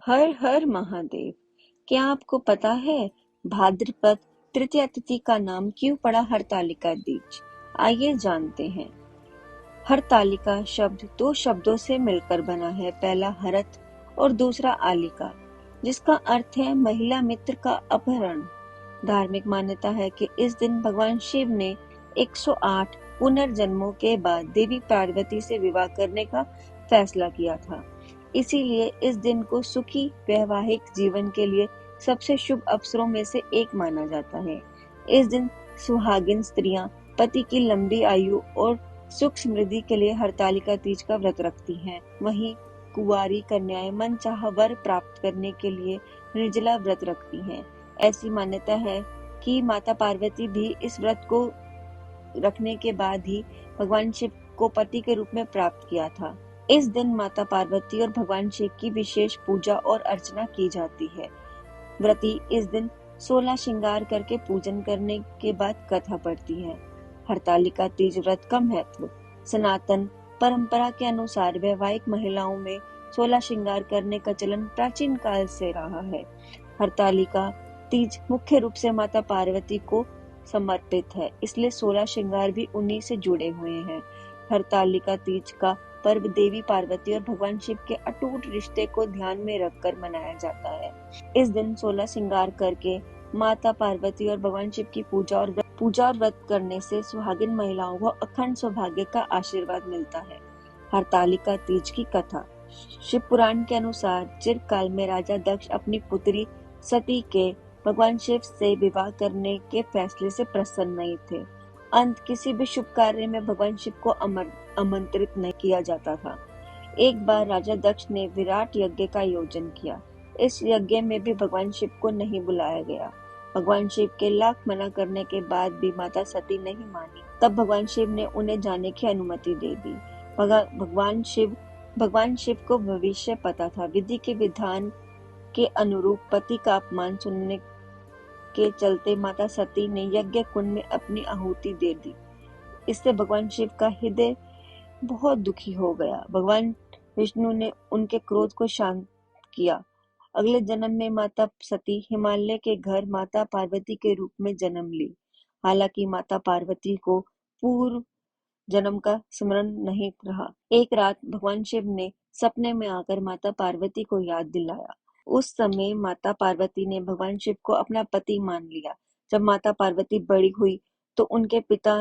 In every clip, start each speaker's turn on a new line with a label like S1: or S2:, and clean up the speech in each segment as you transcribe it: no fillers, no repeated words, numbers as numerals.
S1: हर हर महादेव। क्या आपको पता है भाद्रपद तृतीया तिथि का नाम क्यों पड़ा हरतालिका तीज? आइए जानते हैं। हरतालिका शब्द दो शब्दों से मिलकर बना है। पहला हरत और दूसरा आलिका, जिसका अर्थ है महिला मित्र का अपहरण। धार्मिक मान्यता है कि इस दिन भगवान शिव ने 108 पुनर्जन्मों के बाद देवी पार्वती से विवाह करने का फैसला किया था। इसीलिए इस दिन को सुखी वैवाहिक जीवन के लिए सबसे शुभ अवसरों में से एक माना जाता है। इस दिन सुहागिन स्त्रियां पति की लंबी आयु और सुख समृद्धि के लिए हरतालिका तीज का व्रत रखती हैं। वहीं कुंवारी कन्याएं मनचाहा वर प्राप्त करने के लिए निर्जला व्रत रखती हैं। ऐसी मान्यता है कि माता पार्वती भी इस व्रत को रखने के बाद ही भगवान शिव को पति के रूप में प्राप्त किया था। इस दिन माता पार्वती और भगवान शिव की विशेष पूजा और अर्चना की जाती है। व्रती इस दिन 16 श्रृंगार करके पूजन करने के बाद कथा पढ़ती है। हरतालिका तीज व्रत का महत्व। सनातन परंपरा के अनुसार वैवाहिक महिलाओं में 16 श्रृंगार करने का चलन प्राचीन काल से रहा है। हरतालिका तीज मुख्य रूप से माता पार्वती को समर्पित है, इसलिए 16 श्रृंगार भी उन्हीं से जुड़े हुए हैं। हरतालिका तीज का पर्व देवी पार्वती और भगवान शिव के अटूट रिश्ते को ध्यान में रखकर मनाया जाता है। इस दिन 16 श्रृंगार करके माता पार्वती और भगवान शिव की पूजा और व्रत करने से सुहागिन महिलाओं को अखंड सौभाग्य का आशीर्वाद मिलता है। हरतालिका तीज की कथा। शिव पुराण के अनुसार चिरकाल में राजा दक्ष अपनी पुत्री सती के भगवान शिव से विवाह करने के फैसले से प्रसन्न नहीं थे। अंत किसी भी शुभ कार्य में भगवान शिव को आमंत्रित नहीं किया जाता था। एक बार राजा दक्ष ने विराट यज्ञ का आयोजन किया। इस यज्ञ में भी भगवान शिव को नहीं बुलाया गया। भगवान शिव के लाख मना करने के बाद भी माता सती नहीं मानी। तब भगवान शिव ने उन्हें जाने की अनुमति दे दी। भगवान शिव को भविष्य पता था। विधि के विधान के अनुरूप पति का अपमान सुनने के चलते माता सती ने यज्ञ कुंड में अपनी आहुति दे दी। इससे भगवान शिव का हृदय बहुत दुखी हो गया। भगवान विष्णु ने उनके क्रोध को शांत किया। अगले जन्म में माता सती हिमालय के घर माता पार्वती के रूप में जन्म ली। हालांकि माता पार्वती को पूर्व जन्म का स्मरण नहीं रहा। एक रात भगवान शिव ने सपने में आकर माता पार्वती को याद दिलाया। उस समय माता पार्वती ने भगवान शिव को अपना पति मान लिया। जब माता पार्वती बड़ी हुई तो उनके पिता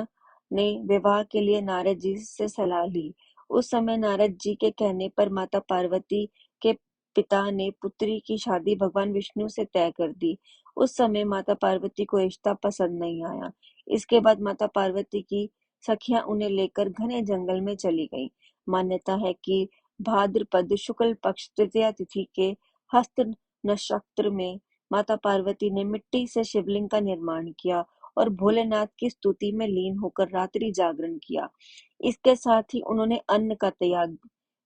S1: ने विवाह के लिए नारद जी से सलाह ली। उस समय नारद जी के कहने पर माता पार्वती के पिता ने पुत्री की शादी भगवान विष्णु से तय कर दी। उस समय माता पार्वती को रिश्ता पसंद नहीं आया। इसके बाद माता पार्वती की सखियां उन्हें लेकर घने जंगल में चली गईं। मान्यता है कि भाद्रपद शुक्ल पक्ष तृतीया तिथि के हस्त नक्षत्र में माता पार्वती ने मिट्टी से शिवलिंग का निर्माण किया और भोलेनाथ की स्तुति में लीन होकर रात्रि जागरण किया। इसके साथ ही उन्होंने अन्न का त्याग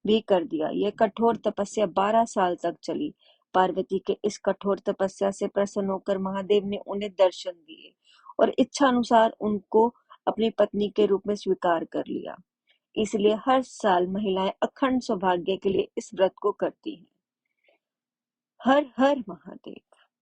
S1: भी कर दिया। यह कठोर तपस्या 12 साल तक चली। पार्वती के इस कठोर तपस्या से प्रसन्न होकर महादेव ने उन्हें दर्शन दिए और इच्छा अनुसार उनको अपनी पत्नी के रूप में स्वीकार कर लिया। इसलिए हर साल महिलाएं अखंड सौभाग्य के लिए इस व्रत को करती हैं। हर हर महादेव।